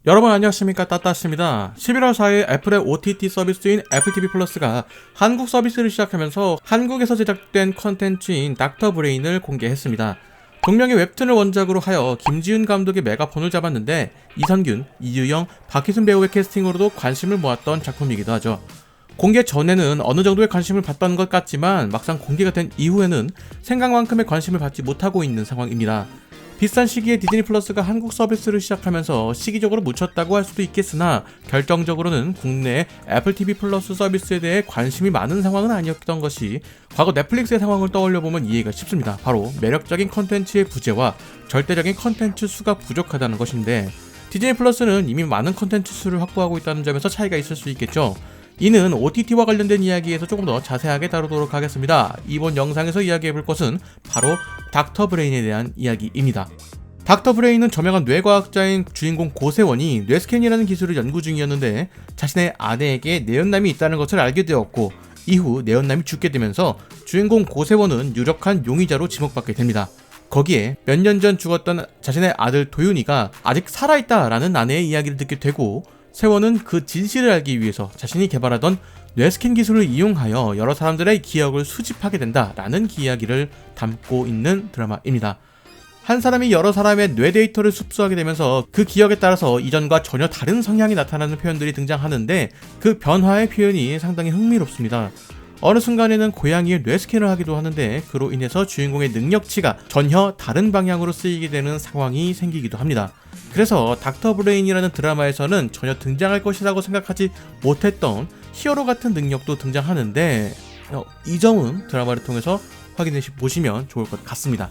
여러분 안녕하십니까, 따따씨입니다. 11월 4일 애플의 OTT 서비스인 애플 TV 플러스가 한국 서비스를 시작하면서 한국에서 제작된 컨텐츠인 닥터 브레인을 공개했습니다. 동명의 웹툰을 원작으로 하여 김지훈 감독의 메가폰을 잡았는데 이선균, 이유영, 박희순 배우의 캐스팅으로도 관심을 모았던 작품이기도 하죠. 공개 전에는 어느 정도의 관심을 받던 것 같지만 막상 공개가 된 이후에는 생각만큼의 관심을 받지 못하고 있는 상황입니다. 비슷한 시기에 디즈니 플러스가 한국 서비스를 시작하면서 시기적으로 묻혔다고 할 수도 있겠으나 결정적으로는 국내 애플 TV 플러스 서비스에 대해 관심이 많은 상황은 아니었던 것이 과거 넷플릭스의 상황을 떠올려보면 이해가 쉽습니다. 바로 매력적인 컨텐츠의 부재와 절대적인 컨텐츠 수가 부족하다는 것인데, 디즈니 플러스는 이미 많은 컨텐츠 수를 확보하고 있다는 점에서 차이가 있을 수 있겠죠. 이는 OTT와 관련된 이야기에서 조금 더 자세하게 다루도록 하겠습니다. 이번 영상에서 이야기해볼 것은 바로 닥터 브레인에 대한 이야기입니다. 닥터 브레인은 저명한 뇌과학자인 주인공 고세원이 뇌스캔이라는 기술을 연구 중이었는데 자신의 아내에게 내연남이 있다는 것을 알게 되었고, 이후 내연남이 죽게 되면서 주인공 고세원은 유력한 용의자로 지목받게 됩니다. 거기에 몇 년 전 죽었던 자신의 아들 도윤이가 아직 살아있다라는 아내의 이야기를 듣게 되고, 세원은 그 진실을 알기 위해서 자신이 개발하던 뇌스캔 기술을 이용하여 여러 사람들의 기억을 수집하게 된다라는 이야기를 담고 있는 드라마입니다. 한 사람이 여러 사람의 뇌 데이터를 습수하게 되면서 그 기억에 따라서 이전과 전혀 다른 성향이 나타나는 표현들이 등장하는데, 그 변화의 표현이 상당히 흥미롭습니다. 어느 순간에는 고양이의 뇌스캔을 하기도 하는데, 그로 인해서 주인공의 능력치가 전혀 다른 방향으로 쓰이게 되는 상황이 생기기도 합니다. 그래서 닥터 브레인이라는 드라마에서는 전혀 등장할 것이라고 생각하지 못했던 히어로 같은 능력도 등장하는데, 이 점은 드라마를 통해서 확인해 보시면 좋을 것 같습니다.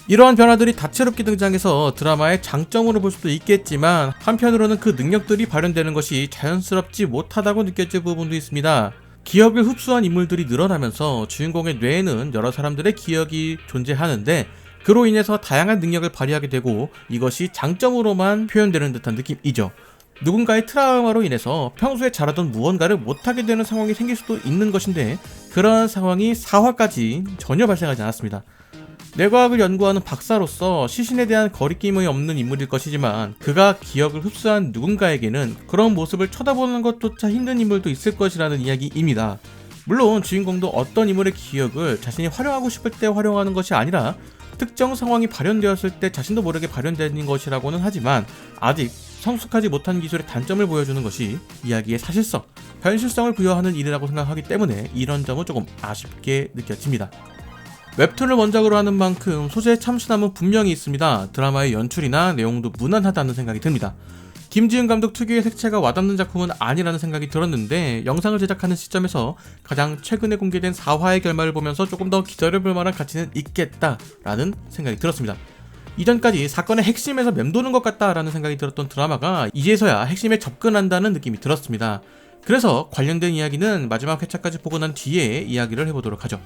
이러한 변화들이 다채롭게 등장해서 드라마의 장점으로 볼 수도 있겠지만, 한편으로는 그 능력들이 발현되는 것이 자연스럽지 못하다고 느껴질 부분도 있습니다. 기억을 흡수한 인물들이 늘어나면서 주인공의 뇌에는 여러 사람들의 기억이 존재하는데, 그로 인해서 다양한 능력을 발휘하게 되고 이것이 장점으로만 표현되는 듯한 느낌이죠. 누군가의 트라우마로 인해서 평소에 잘하던 무언가를 못하게 되는 상황이 생길 수도 있는 것인데, 그러한 상황이 4화까지 전혀 발생하지 않았습니다. 뇌과학을 연구하는 박사로서 시신에 대한 거리낌이 없는 인물일 것이지만, 그가 기억을 흡수한 누군가에게는 그런 모습을 쳐다보는 것조차 힘든 인물도 있을 것이라는 이야기입니다. 물론 주인공도 어떤 인물의 기억을 자신이 활용하고 싶을 때 활용하는 것이 아니라 특정 상황이 발현되었을 때 자신도 모르게 발현되는 것이라고는 하지만, 아직 성숙하지 못한 기술의 단점을 보여주는 것이 이야기의 사실성, 현실성을 부여하는 일이라고 생각하기 때문에 이런 점은 조금 아쉽게 느껴집니다. 웹툰을 원작으로 하는 만큼 소재의 참신함은 분명히 있습니다. 드라마의 연출이나 내용도 무난하다는 생각이 듭니다. 김지훈 감독 특유의 색채가 와닿는 작품은 아니라는 생각이 들었는데, 영상을 제작하는 시점에서 가장 최근에 공개된 4화의 결말을 보면서 조금 더 기다려볼 만한 가치는 있겠다라는 생각이 들었습니다. 이전까지 사건의 핵심에서 맴도는 것 같다라는 생각이 들었던 드라마가 이제서야 핵심에 접근한다는 느낌이 들었습니다. 그래서 관련된 이야기는 마지막 회차까지 보고 난 뒤에 이야기를 해보도록 하죠.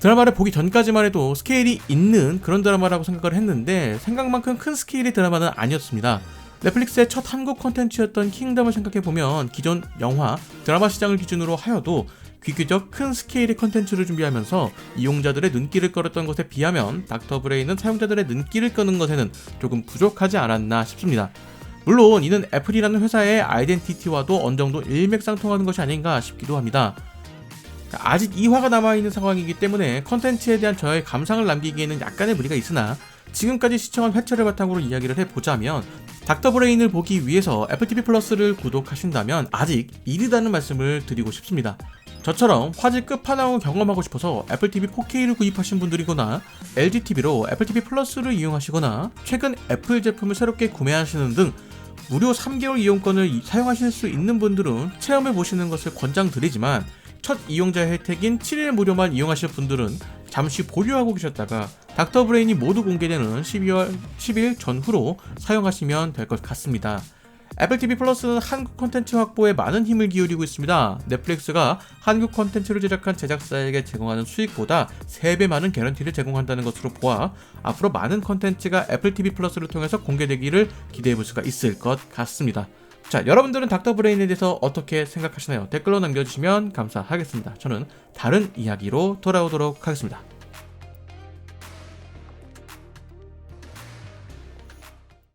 드라마를 보기 전까지만 해도 스케일이 있는 그런 드라마라고 생각을 했는데, 생각만큼 큰 스케일의 드라마는 아니었습니다. 넷플릭스의 첫 한국 콘텐츠였던 킹덤을 생각해보면 기존 영화, 드라마 시장을 기준으로 하여도 비교적 큰 스케일의 콘텐츠를 준비하면서 이용자들의 눈길을 끌었던 것에 비하면 닥터 브레인은 사용자들의 눈길을 끄는 것에는 조금 부족하지 않았나 싶습니다. 물론 이는 애플이라는 회사의 아이덴티티와도 어느 정도 일맥상통하는 것이 아닌가 싶기도 합니다. 아직 2화가 남아있는 상황이기 때문에 컨텐츠에 대한 저의 감상을 남기기에는 약간의 무리가 있으나, 지금까지 시청한 회차를 바탕으로 이야기를 해보자면, 닥터 브레인을 보기 위해서 애플 TV 플러스를 구독하신다면 아직 이르다는 말씀을 드리고 싶습니다. 저처럼 화질 끝판왕을 경험하고 싶어서 애플 TV 4K를 구입하신 분들이거나 LG TV로 애플 TV 플러스를 이용하시거나 최근 애플 제품을 새롭게 구매하시는 등 무료 3개월 이용권을 사용하실 수 있는 분들은 체험해보시는 것을 권장드리지만, 첫 이용자 혜택인 7일 무료만 이용하실 분들은 잠시 보류하고 계셨다가 닥터 브레인이 모두 공개되는 12월 10일 전후로 사용하시면 될 것 같습니다. 애플 TV 플러스는 한국 콘텐츠 확보에 많은 힘을 기울이고 있습니다. 넷플릭스가 한국 콘텐츠를 제작한 제작사에게 제공하는 수익보다 3배 많은 개런티를 제공한다는 것으로 보아 앞으로 많은 콘텐츠가 애플 TV 플러스를 통해서 공개되기를 기대해볼 수가 있을 것 같습니다. 자, 여러분들은 닥터 브레인에 대해서 어떻게 생각하시나요? 댓글로 남겨주시면 감사하겠습니다. 저는 다른 이야기로 돌아오도록 하겠습니다.